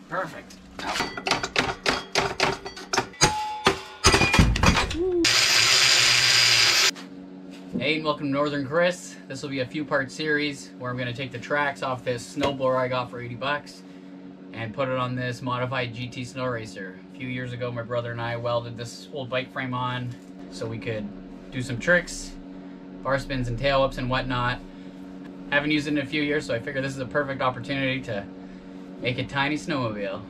Perfect. Hey, and welcome to Northern Chris. This will be a few-part series where I'm going to take the tracks off this snowblower I got for 80 bucks and put it on this modified GT snow racer. A few years ago, my brother and I welded this old bike frame on so we could do some tricks, bar spins and tail whips and whatnot. Haven't used it in a few years, so I figured this is a perfect opportunity to make a tiny snowmobile.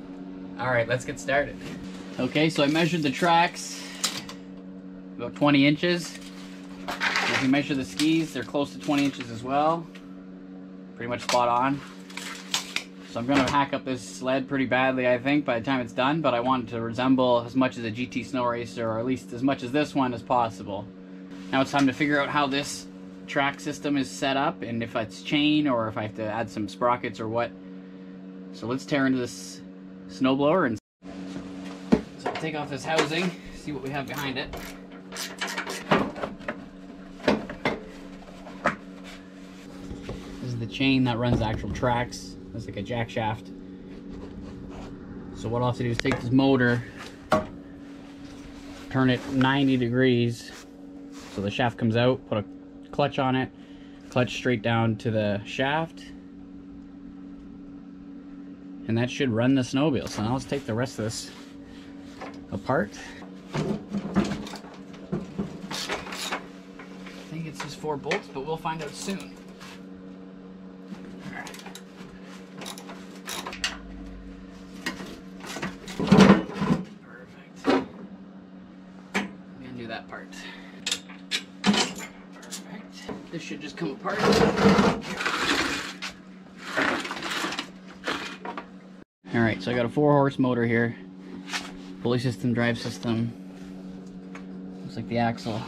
Alright, let's get started. Okay, so I measured the tracks, about 20 inches. If you measure the skis, they're close to 20 inches as well. Pretty much spot on. So I'm going to hack up this sled pretty badly, I think, by the time it's done, but I want it to resemble as much as a GT snow racer, or at least as much as this one as possible. Now it's time to figure out how this track system is set up, and if it's chain, or if I have to add some sprockets or what. So let's tear into this snowblower, and so I'll take off this housing, see what we have behind it. This is the chain that runs the actual tracks. It's like a jack shaft. So what I'll have to do is take this motor, turn it 90 degrees so the shaft comes out, put a clutch on it, clutch straight down to the shaft, and that should run the snowmobile. So now let's take the rest of this apart. I think it's just 4 bolts, but we'll find out soon. That part. Perfect. This should just come apart. Alright, so I got a 4-horse motor here. Pulley system, drive system. Looks like the axle.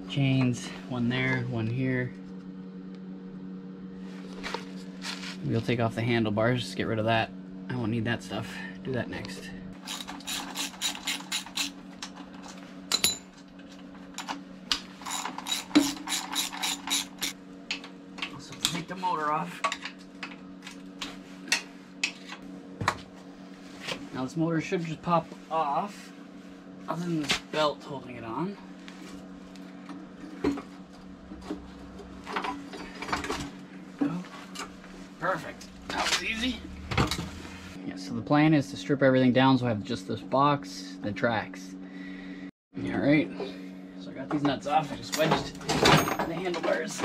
Chains, one there, one here. We'll take off the handlebars, just get rid of that. I won't need that stuff. Do that next. Take the motor off. Now this motor should just pop off, other than this belt holding it on. Go. Perfect. That was easy. Yeah, so the plan is to strip everything down so I have just this box, the tracks. Alright, so I got these nuts off. I just wedged the handlebars.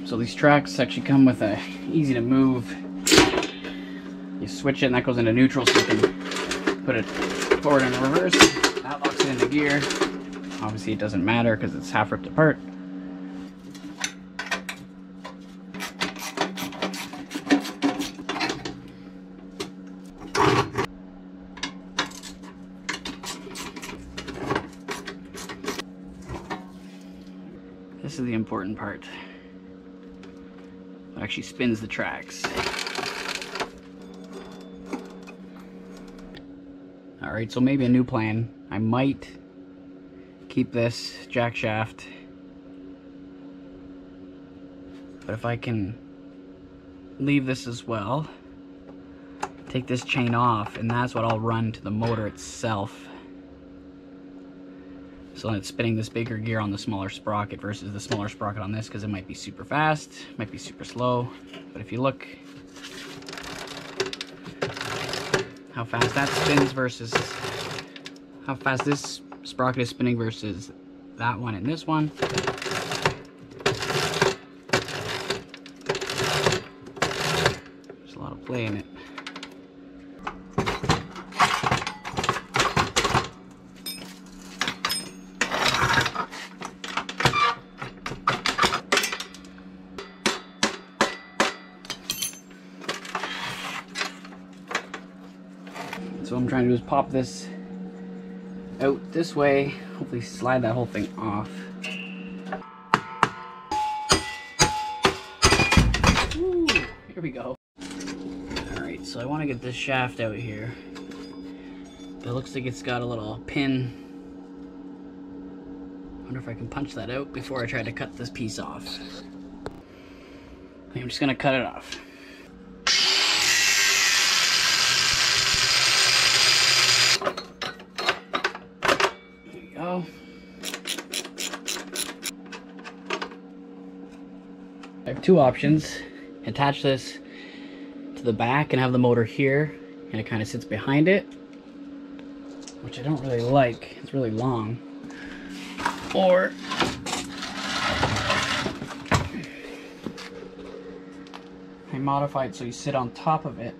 So these tracks actually come with a easy to move. You switch it and that goes into neutral, so you can put it forward and reverse. That locks it into gear. Obviously it doesn't matter because it's half ripped apart. This is the important part. It actually spins the tracks. Alright, so maybe a new plan. I might keep this jack shaft, but if I can leave this as well, take this chain off, and that's what I'll run to the motor itself. So it's spinning this bigger gear on the smaller sprocket versus the smaller sprocket on this, because it might be super fast, might be super slow. But if you look how fast that spins versus how fast this sprocket is spinning versus that one and this one, there's a lot of play in it. So what I'm trying to do is pop this out this way, hopefully slide that whole thing off. Ooh, here we go. Alright, so I want to get this shaft out here. It looks like it's got a little pin. Wonder if I can punch that out before I try to cut this piece off. I'm just gonna cut it off. There we go. I have two options. Attach this to the back and have the motor here, and it kind of sits behind it, which I don't really like. It's really long. Or I modified so you sit on top of it,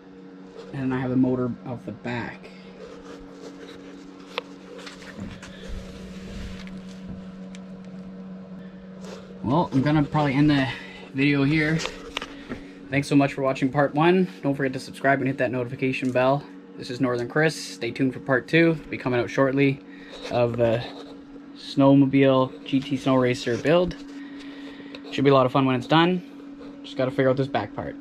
and then I have the motor off the back. Well, I'm gonna probably end the video here. Thanks so much for watching part 1. Don't forget to subscribe and hit that notification bell. This is Northern Chris. Stay tuned for part 2. It'll be coming out shortly of the Snowmobile GT Snow Racer build. Should be a lot of fun when it's done. Just gotta figure out this back part.